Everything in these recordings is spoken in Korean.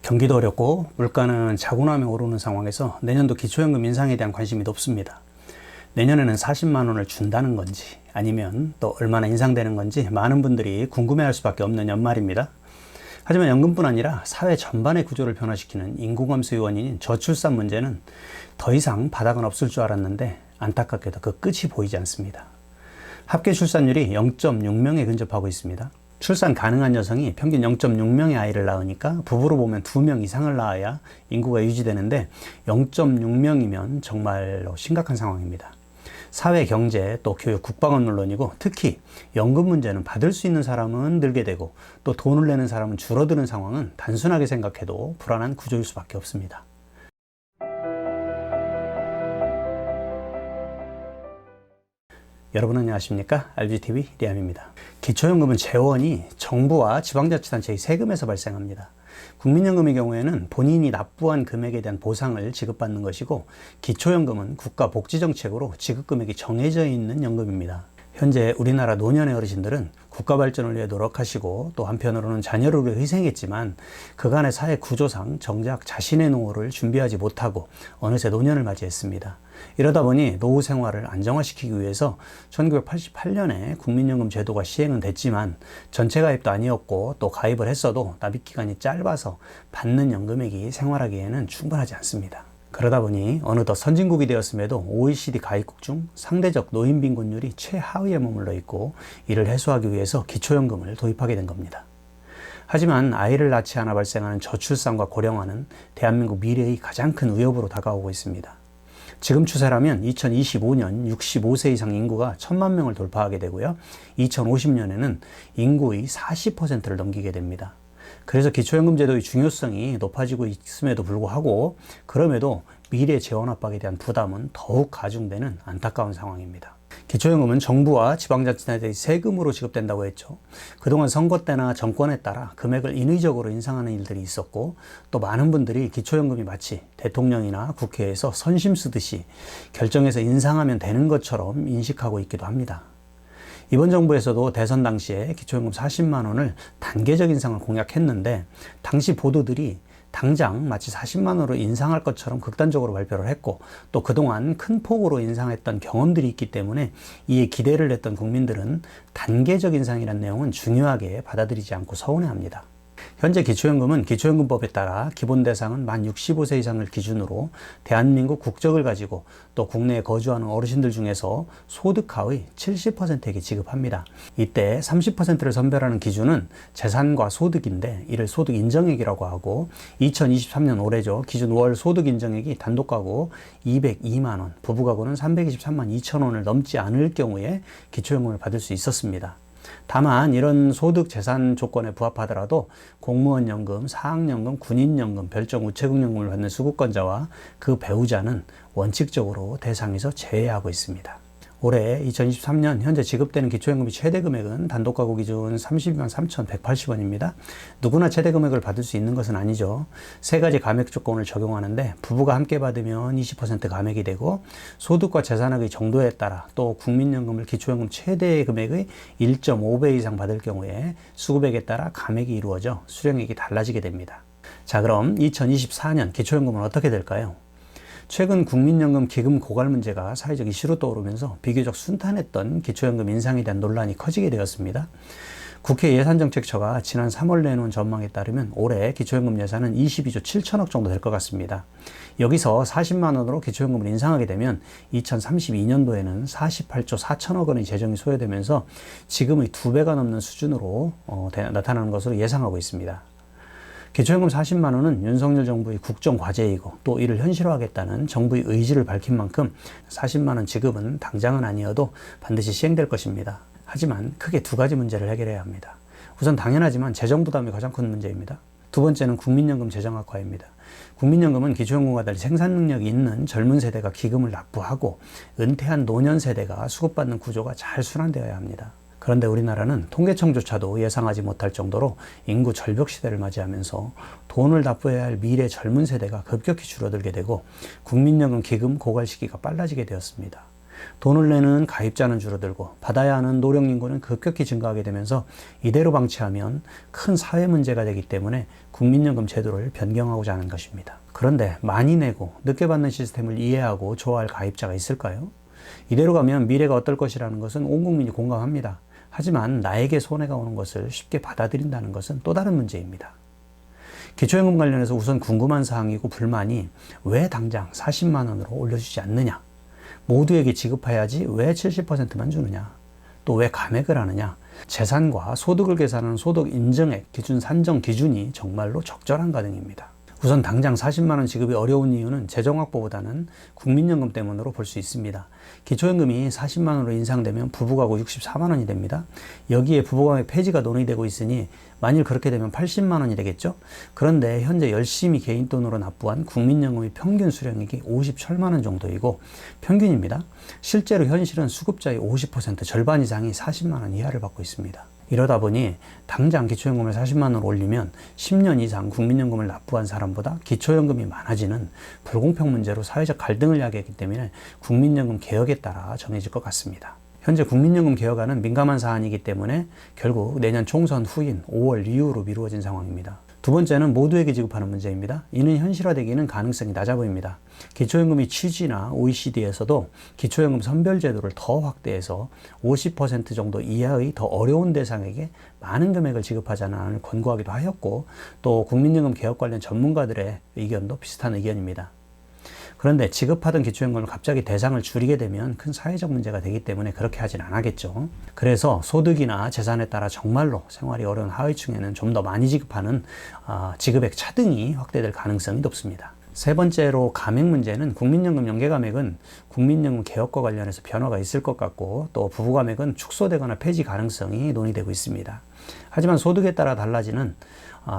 경기도 어렵고 물가는 자고나면 오르는 상황에서 내년도 기초연금 인상에 대한 관심이 높습니다. 내년에는 40만 원을 준다는 건지 아니면 또 얼마나 인상되는 건지 많은 분들이 궁금해할 수밖에 없는 연말입니다. 하지만 연금뿐 아니라 사회 전반의 구조를 변화시키는 인구감소의 원인인 저출산 문제는 더 이상 바닥은 없을 줄 알았는데 안타깝게도 그 끝이 보이지 않습니다. 합계 출산율이 0.6명에 근접하고 있습니다. 출산 가능한 여성이 평균 0.6명의 아이를 낳으니까 부부로 보면 2명 이상을 낳아야 인구가 유지되는데 0.6명이면 정말로 심각한 상황입니다. 사회, 경제, 또 교육, 국방은 물론이고 특히 연금 문제는 받을 수 있는 사람은 늘게 되고 또 돈을 내는 사람은 줄어드는 상황은 단순하게 생각해도 불안한 구조일 수밖에 없습니다. 여러분 안녕하십니까? RGTV 리암입니다. 기초연금은 재원이 정부와 지방자치단체의 세금에서 발생합니다. 국민연금의 경우에는 본인이 납부한 금액에 대한 보상을 지급받는 것이고 기초연금은 국가복지정책으로 지급금액이 정해져 있는 연금입니다. 현재 우리나라 노년의 어르신들은 국가 발전을 위해 노력하시고 또 한편으로는 자녀를 위해 희생했지만 그간의 사회 구조상 정작 자신의 노후를 준비하지 못하고 어느새 노년을 맞이했습니다. 이러다 보니 노후 생활을 안정화시키기 위해서 1988년에 국민연금 제도가 시행은 됐지만 전체 가입도 아니었고 또 가입을 했어도 납입 기간이 짧아서 받는 연금액이 생활하기에는 충분하지 않습니다. 그러다 보니 어느덧 선진국이 되었음에도 OECD 가입국 중 상대적 노인 빈곤율이 최하위에 머물러 있고 이를 해소하기 위해서 기초연금을 도입하게 된 겁니다. 하지만 아이를 낳지 않아 발생하는 저출산과 고령화는 대한민국 미래의 가장 큰 위협으로 다가오고 있습니다. 지금 추세라면 2025년 65세 이상 인구가 1000만 명을 돌파하게 되고요. 2050년에는 인구의 40%를 넘기게 됩니다. 그래서 기초연금 제도의 중요성이 높아지고 있음에도 불구하고 그럼에도 미래 재원 압박에 대한 부담은 더욱 가중되는 안타까운 상황입니다. 기초연금은 정부와 지방자치단체의 세금으로 지급된다고 했죠. 그동안 선거 때나 정권에 따라 금액을 인위적으로 인상하는 일들이 있었고 또 많은 분들이 기초연금이 마치 대통령이나 국회에서 선심 쓰듯이 결정해서 인상하면 되는 것처럼 인식하고 있기도 합니다. 이번 정부에서도 대선 당시에 기초연금 40만 원을 단계적 인상을 공약했는데 당시 보도들이 당장 마치 40만 원으로 인상할 것처럼 극단적으로 발표를 했고 또 그동안 큰 폭으로 인상했던 경험들이 있기 때문에 이에 기대를 했던 국민들은 단계적 인상이라는 내용은 중요하게 받아들이지 않고 서운해합니다. 현재 기초연금은 기초연금법에 따라 기본 대상은 만 65세 이상을 기준으로 대한민국 국적을 가지고 또 국내에 거주하는 어르신들 중에서 소득하의 70%에게 지급합니다. 이때 30%를 선별하는 기준은 재산과 소득인데 이를 소득 인정액이라고 하고 2023년 올해죠. 기준 월 소득 인정액이 단독 가구 202만 원, 부부 가구는 323만 2천 원을 넘지 않을 경우에 기초연금을 받을 수 있었습니다. 다만 이런 소득 재산 조건에 부합하더라도 공무원연금, 사학연금, 군인연금, 별정 우체국연금을 받는 수급권자와 그 배우자는 원칙적으로 대상에서 제외하고 있습니다. 올해 2023년 현재 지급되는 기초연금의 최대 금액은 단독 가구 기준 32만 3,180원입니다. 누구나 최대 금액을 받을 수 있는 것은 아니죠. 세 가지 감액 조건을 적용하는데 부부가 함께 받으면 20% 감액이 되고 소득과 재산액의 정도에 따라 또 국민연금을 기초연금 최대 금액의 1.5배 이상 받을 경우에 수급액에 따라 감액이 이루어져 수령액이 달라지게 됩니다. 자, 그럼 2024년 기초연금은 어떻게 될까요? 최근 국민연금 기금 고갈 문제가 사회적 이슈로 떠오르면서 비교적 순탄했던 기초연금 인상에 대한 논란이 커지게 되었습니다. 국회 예산정책처가 지난 3월 내놓은 전망에 따르면 올해 기초연금 예산은 22조 7천억 정도 될 것 같습니다. 여기서 40만 원으로 기초연금을 인상하게 되면 2032년도에는 48조 4천억 원의 재정이 소요되면서 지금의 2배가 넘는 수준으로 나타나는 것으로 예상하고 있습니다. 기초연금 40만 원은 윤석열 정부의 국정과제이고 또 이를 현실화하겠다는 정부의 의지를 밝힌 만큼 40만 원 지급은 당장은 아니어도 반드시 시행될 것입니다. 하지만 크게 두 가지 문제를 해결해야 합니다. 우선 당연하지만 재정 부담이 가장 큰 문제입니다. 두 번째는 국민연금 재정 악화입니다. 국민연금은 기초연금과 달리 생산 능력이 있는 젊은 세대가 기금을 납부하고 은퇴한 노년 세대가 수급받는 구조가 잘 순환되어야 합니다. 그런데 우리나라는 통계청조차도 예상하지 못할 정도로 인구 절벽 시대를 맞이하면서 돈을 납부해야 할 미래 젊은 세대가 급격히 줄어들게 되고 국민연금 기금 고갈 시기가 빨라지게 되었습니다. 돈을 내는 가입자는 줄어들고 받아야 하는 노령 인구는 급격히 증가하게 되면서 이대로 방치하면 큰 사회 문제가 되기 때문에 국민연금 제도를 변경하고자 하는 것입니다. 그런데 많이 내고 늦게 받는 시스템을 이해하고 좋아할 가입자가 있을까요? 이대로 가면 미래가 어떨 것이라는 것은 온 국민이 공감합니다. 하지만 나에게 손해가 오는 것을 쉽게 받아들인다는 것은 또 다른 문제입니다. 기초연금 관련해서 우선 궁금한 사항이고 불만이 왜 당장 40만 원으로 올려주지 않느냐? 모두에게 지급해야지 왜 70%만 주느냐? 또 왜 감액을 하느냐? 재산과 소득을 계산하는 소득 인정액 기준 산정 기준이 정말로 적절한가 등입니다. 우선 당장 40만 원 지급이 어려운 이유는 재정확보보다는 국민연금 때문으로 볼 수 있습니다. 기초연금이 40만 원으로 인상되면 부부가구 64만 원이 됩니다. 여기에 부부가구 폐지가 논의되고 있으니 만일 그렇게 되면 80만 원이 되겠죠? 그런데 현재 열심히 개인 돈으로 납부한 국민연금의 평균 수령액이 57만 원 정도이고 평균입니다. 실제로 현실은 수급자의 50% 절반 이상이 40만 원 이하를 받고 있습니다. 이러다 보니 당장 기초연금을 40만 원으로 올리면 10년 이상 국민연금을 납부한 사람보다 기초연금이 많아지는 불공평 문제로 사회적 갈등을 야기했기 때문에 국민연금 개혁에 따라 정해질 것 같습니다. 현재 국민연금 개혁안은 민감한 사안이기 때문에 결국 내년 총선 후인 5월 이후로 미루어진 상황입니다. 두 번째는 모두에게 지급하는 문제입니다. 이는 현실화되기는 가능성이 낮아 보입니다. 기초연금의 취지나 OECD에서도 기초연금 선별제도를 더 확대해서 50% 정도 이하의 더 어려운 대상에게 많은 금액을 지급하자는 안을 권고하기도 하였고 또 국민연금 개혁 관련 전문가들의 의견도 비슷한 의견입니다. 그런데 지급하던 기초연금을 갑자기 대상을 줄이게 되면 큰 사회적 문제가 되기 때문에 그렇게 하진 않겠죠. 그래서 소득이나 재산에 따라 정말로 생활이 어려운 하위층에는 좀 더 많이 지급하는 지급액 차등이 확대될 가능성이 높습니다. 세 번째로 감액 문제는 국민연금 연계감액은 국민연금 개혁과 관련해서 변화가 있을 것 같고 또 부부감액은 축소되거나 폐지 가능성이 논의되고 있습니다. 하지만 소득에 따라 달라지는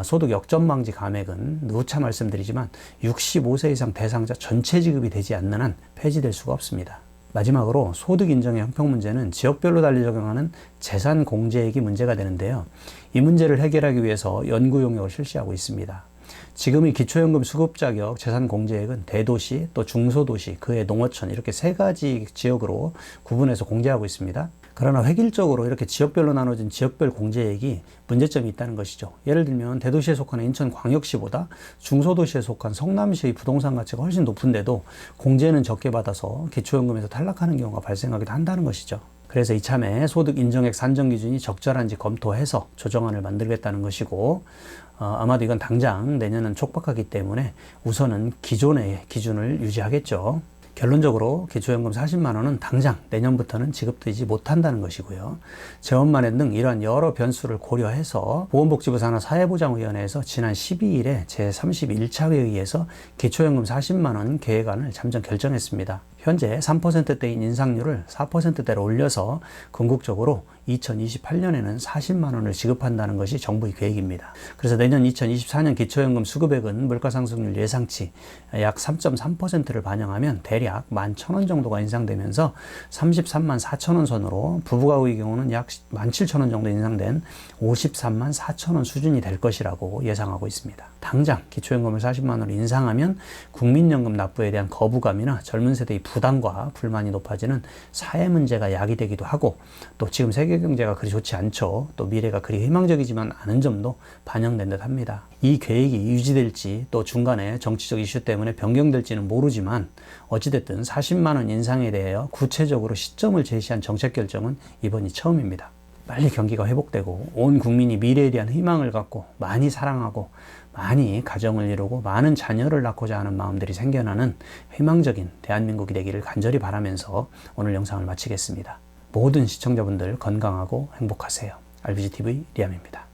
소득 역전 방지 감액은 누차 말씀드리지만 65세 이상 대상자 전체 지급이 되지 않는 한 폐지될 수가 없습니다. 마지막으로 소득 인정의 형평 문제는 지역별로 달리 적용하는 재산 공제액이 문제가 되는데요. 이 문제를 해결하기 위해서 연구 용역을 실시하고 있습니다. 지금의 기초연금 수급 자격 재산 공제액은 대도시 또 중소도시 그의 농어촌 이렇게 세 가지 지역으로 구분해서 공제하고 있습니다. 그러나 획일적으로 이렇게 지역별로 나눠진 지역별 공제액이 문제점이 있다는 것이죠. 예를 들면 대도시에 속하는 인천광역시보다 중소도시에 속한 성남시의 부동산 가치가 훨씬 높은데도 공제는 적게 받아서 기초연금에서 탈락하는 경우가 발생하기도 한다는 것이죠. 그래서 이참에 소득 인정액 산정 기준이 적절한지 검토해서 조정안을 만들겠다는 것이고 아마도 이건 당장 내년은 촉박하기 때문에 우선은 기존의 기준을 유지하겠죠. 결론적으로 기초연금 40만 원은 당장 내년부터는 지급되지 못한다는 것이고요. 재원마련 등 이러한 여러 변수를 고려해서 보건복지부 산하 사회보장위원회에서 지난 12일에 제31차 회의에서 기초연금 40만 원 계획안을 잠정 결정했습니다. 현재 3%대인 인상률을 4%대로 올려서 궁극적으로 2028년에는 40만 원을 지급한다는 것이 정부의 계획입니다. 그래서 내년 2024년 기초연금 수급액은 물가상승률 예상치 약 3.3%를 반영하면 대략 11,000원 정도가 인상되면서 33만 4천원 선으로 부부가구의 경우는 약 17,000원 정도 인상된 53만 4천원 수준이 될 것이라고 예상하고 있습니다. 당장 기초연금을 40만 원으로 인상하면 국민연금 납부에 대한 거부감이나 젊은 세대의 부담과 불만이 높아지는 사회 문제가 야기되기도 하고 또 지금 세계 경제가 그리 좋지 않죠. 또 미래가 그리 희망적이지만 않은 점도 반영된 듯 합니다. 이 계획이 유지될지 또 중간에 정치적 이슈 때문에 변경될지는 모르지만 어찌됐든 40만 원 인상에 대하여 구체적으로 시점을 제시한 정책 결정은 이번이 처음입니다. 빨리 경기가 회복되고 온 국민이 미래에 대한 희망을 갖고 많이 사랑하고 많이 가정을 이루고 많은 자녀를 낳고자 하는 마음들이 생겨나는 희망적인 대한민국이 되기를 간절히 바라면서 오늘 영상을 마치겠습니다. 모든 시청자분들 건강하고 행복하세요. RBGTV 리암입니다.